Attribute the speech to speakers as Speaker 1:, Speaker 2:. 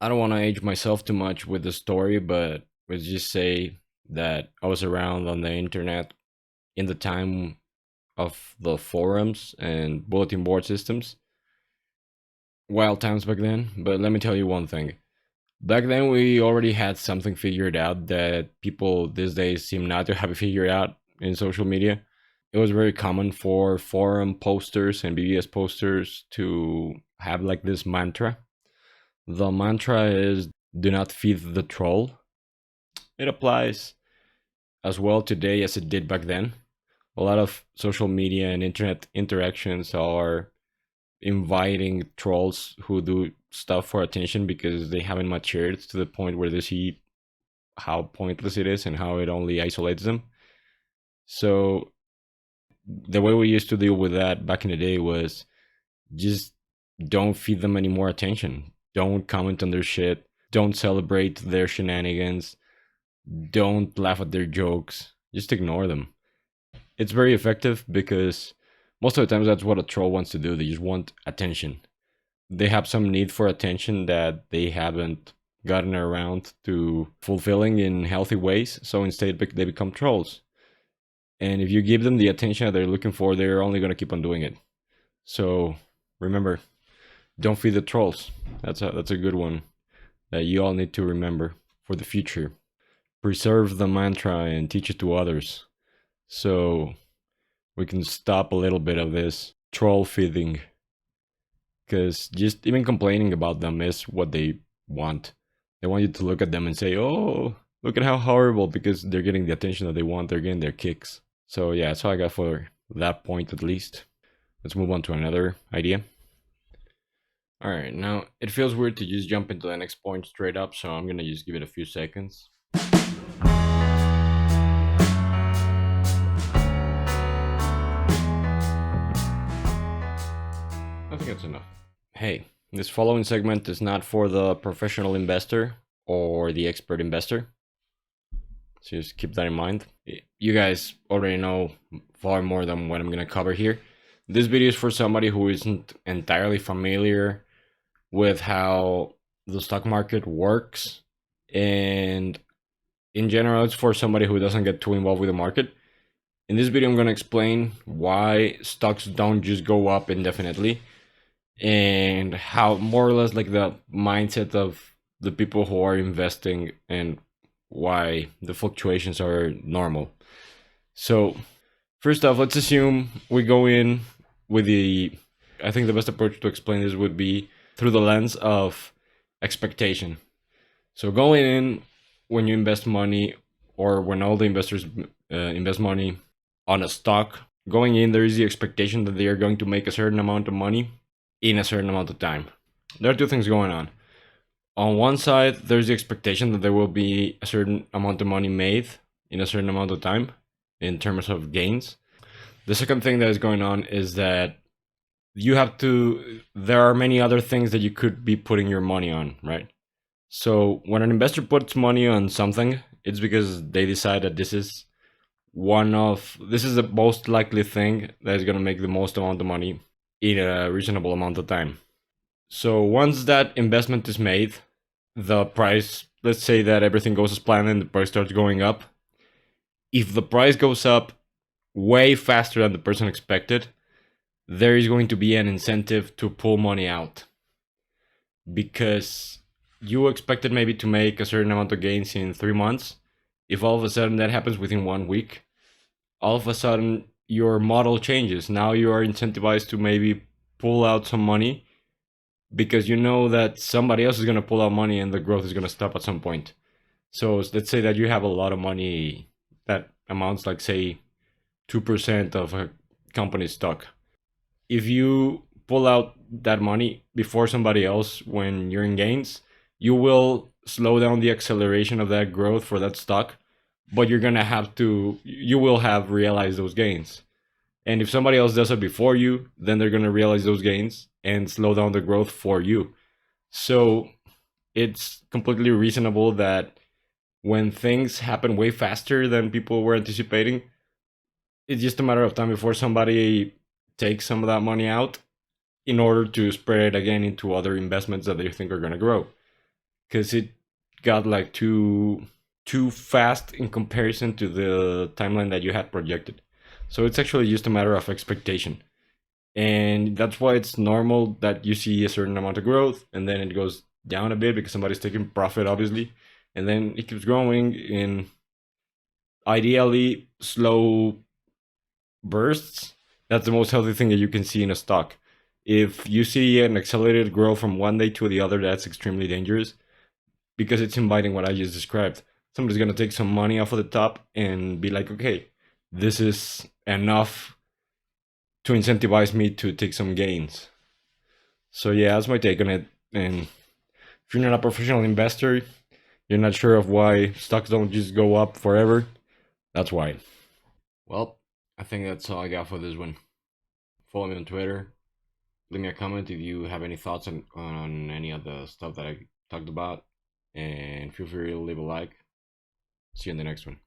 Speaker 1: I don't want to age myself too much with the story, but let's just say that I was around on the internet in the time of the forums and bulletin board systems. Wild times back then, but let me tell you one thing. Back then, we already had something figured out that people these days seem not to have it figured out in social media. It was very common for forum posters and BBS posters to have like this mantra. The mantra is do not feed the troll. It applies as well today as it did back then. A lot of social media and internet interactions are inviting trolls who do stuff for attention because they haven't matured to the point where they see how pointless it is and how it only isolates them. So the way we used to deal with that back in the day was just don't feed them any more attention. Don't comment on their shit. Don't celebrate their shenanigans. Don't laugh at their jokes. Just ignore them. It's very effective because most of the times that's what a troll wants to do. They just want attention. They have some need for attention that they haven't gotten around to fulfilling in healthy ways. So instead, they become trolls. And if you give them the attention that they're looking for, they're only going to keep on doing it. So remember, don't feed the trolls. That's a good one that you all need to remember for the future. Preserve the mantra and teach it to others, so we can stop a little bit of this troll feeding. Because just even complaining about them is what they want. They want you to look at them and say, "Oh, look at how horrible," because they're getting the attention that they want. They're getting their kicks. So yeah, that's all I got for that point at least. Let's move on to another idea. All right, now it feels weird to just jump into the next point straight up, so I'm gonna just give it a few seconds. I think that's enough. Hey, this following segment is not for the professional investor or the expert investor. So just keep that in mind. You guys already know far more than what I'm gonna cover here. This video is for somebody who isn't entirely familiar with how the stock market works, and in general, it's for somebody who doesn't get too involved with the market. In this video, I'm going to explain why stocks don't just go up indefinitely and how more or less like the mindset of the people who are investing and why the fluctuations are normal. So first off, let's assume we go in with I think the best approach to explain this would be through the lens of expectation. So going in, when you invest money, or when all the investors invest money on a stock, going in, there is the expectation that they are going to make a certain amount of money in a certain amount of time. There are two things going on. On one side, there's the expectation that there will be a certain amount of money made in a certain amount of time in terms of gains. The second thing that is going on is that there are many other things that you could be putting your money on, right? So when an investor puts money on something, it's because they decide that this is the most likely thing that is going to make the most amount of money in a reasonable amount of time. So once that investment is made, the price, let's say that everything goes as planned and the price starts going up. If the price goes up way faster than the person expected, there is going to be an incentive to pull money out, because you expected maybe to make a certain amount of gains in 3 months. If all of a sudden that happens within 1 week, all of a sudden your model changes. Now you are incentivized to maybe pull out some money because you know that somebody else is going to pull out money and the growth is going to stop at some point. So let's say that you have a lot of money that amounts like, say, 2% of a company's stock. If you pull out that money before somebody else when you're in gains, you will slow down the acceleration of that growth for that stock, but you will have realized those gains. And if somebody else does it before you, then they're going to realize those gains and slow down the growth for you. So it's completely reasonable that when things happen way faster than people were anticipating, it's just a matter of time before somebody takes some of that money out in order to spread it again into other investments that they think are going to grow. because it got like too fast in comparison to the timeline that you had projected. So it's actually just a matter of expectation. And that's why it's normal that you see a certain amount of growth and then it goes down a bit because somebody's taking profit, obviously, and then it keeps growing in ideally slow bursts. That's the most healthy thing that you can see in a stock. If you see an accelerated growth from one day to the other, that's extremely dangerous because it's inviting what I just described. Somebody's gonna take some money off of the top and be like, okay, this is enough to incentivize me to take some gains. So yeah, that's my take on it. And if you're not a professional investor, you're not sure of why stocks don't just go up forever. That's why. Well, I think that's all I got for this one. Follow me on Twitter. Leave me a comment if you have any thoughts on any of the stuff that I talked about. And feel free to leave a like. See you in the next one.